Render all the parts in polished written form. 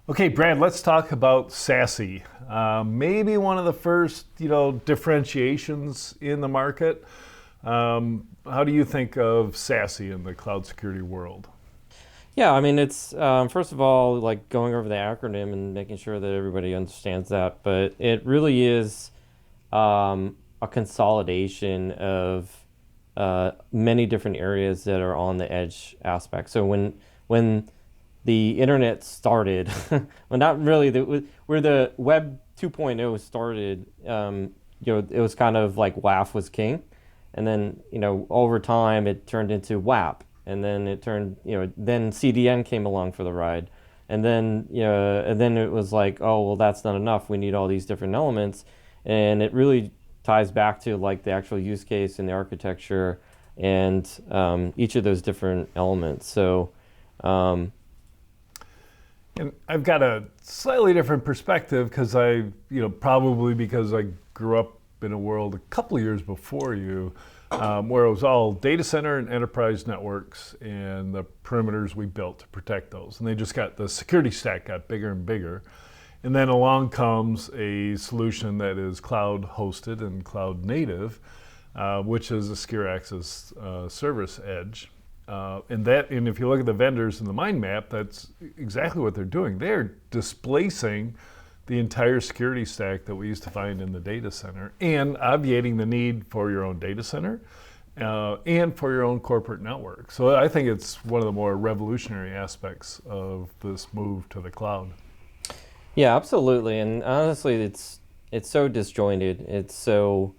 Okay, Brad, let's talk about SASE. Maybe one of the first, differentiations in the market. How do you think of SASE in the cloud security world? Yeah, I mean, it's first of all, like going over the acronym and making sure that everybody understands that, but it really is a consolidation of many different areas that are on the edge aspect. So when the internet started, well, not really, where the Web 2.0 started, it was kind of like WAF was king. And then, over time it turned into WAP. And then it turned, then CDN came along for the ride. And then it was like, oh, well, that's not enough. We need all these different elements. And it really ties back to like the actual use case and the architecture and each of those different elements. So, um, And I've got a slightly different perspective because probably because I grew up in a world a couple of years before you, where it was all data center and enterprise networks and the perimeters we built to protect those. And the security stack got bigger and bigger. And then along comes a solution that is cloud hosted and cloud native, which is a secure access service edge. And if you look at the vendors in the mind map, that's exactly what they're doing. They're displacing the entire security stack that we used to find in the data center and obviating the need for your own data center and for your own corporate network. So I think it's one of the more revolutionary aspects of this move to the cloud. yeah, absolutely. And honestly, it's so disjointed. It's so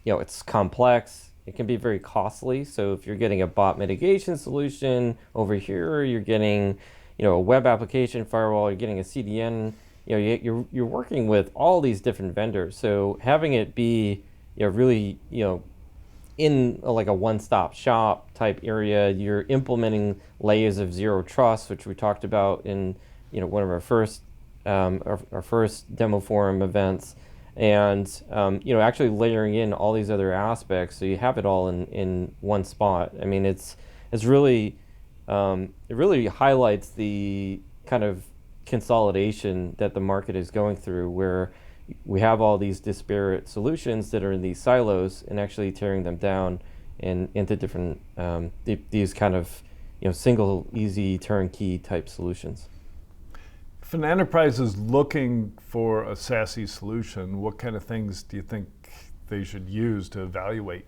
it's complex. It can be very costly. So if you're getting a bot mitigation solution over here, you're getting, a web application firewall, you're getting a CDN, you're working with all these different vendors. So having it be, really, in like a one-stop shop type area, you're implementing layers of zero trust, which we talked about in, one of our first demo forum events, and actually layering in all these other aspects so you have it all in one spot. I mean, it's really it really highlights the kind of consolidation that the market is going through, where we have all these disparate solutions that are in these silos and actually tearing them down and into different these kind of single easy turnkey type solutions. If an enterprise is looking for a SASE solution, what kind of things do you think they should use to evaluate?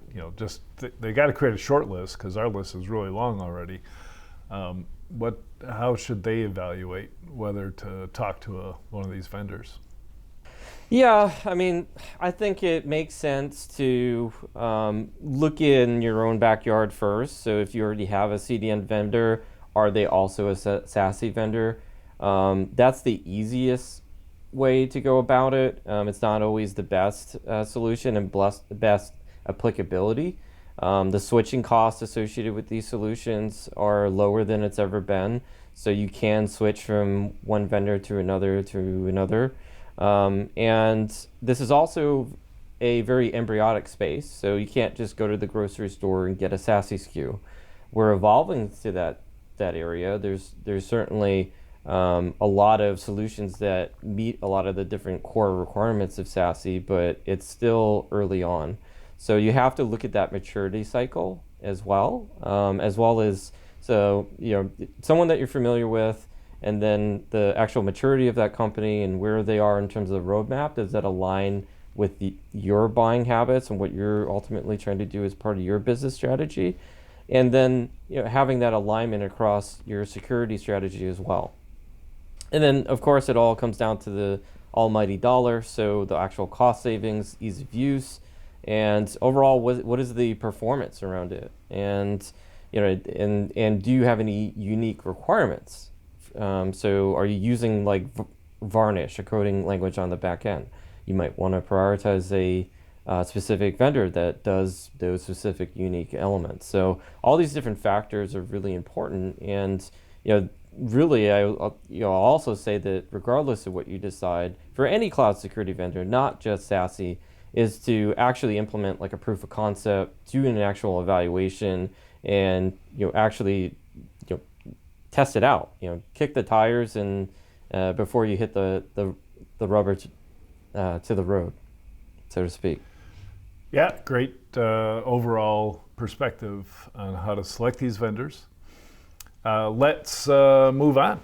They got to create a short list because our list is really long already. How should they evaluate whether to talk to one of these vendors? Yeah, I mean, I think it makes sense to look in your own backyard first. So if you already have a CDN vendor, are they also a SASE vendor? That's the easiest way to go about it. It's not always the best solution and best applicability. The switching costs associated with these solutions are lower than it's ever been. So you can switch from one vendor to another to another. And this is also a very embryonic space. So you can't just go to the grocery store and get a SASE SKU. We're evolving to that area. There's certainly a lot of solutions that meet a lot of the different core requirements of SASE, but it's still early on. So you have to look at that maturity cycle as well as someone that you're familiar with, and then the actual maturity of that company and where they are in terms of the roadmap. Does that align with your buying habits and what you're ultimately trying to do as part of your business strategy? And then having that alignment across your security strategy as well. And then, of course, it all comes down to the almighty dollar. So the actual cost savings, ease of use, and overall, what is the performance around it? And and do you have any unique requirements? So are you using like Varnish, a coding language on the back end? You might want to prioritize a specific vendor that does those specific unique elements. So all these different factors are really important, and really, I'll also say that regardless of what you decide for any cloud security vendor, not just SASE, is to actually implement like a proof of concept, do an actual evaluation, and actually test it out. Kick the tires and before you hit the rubber to the road, so to speak. Yeah, great overall perspective on how to select these vendors. Let's move on.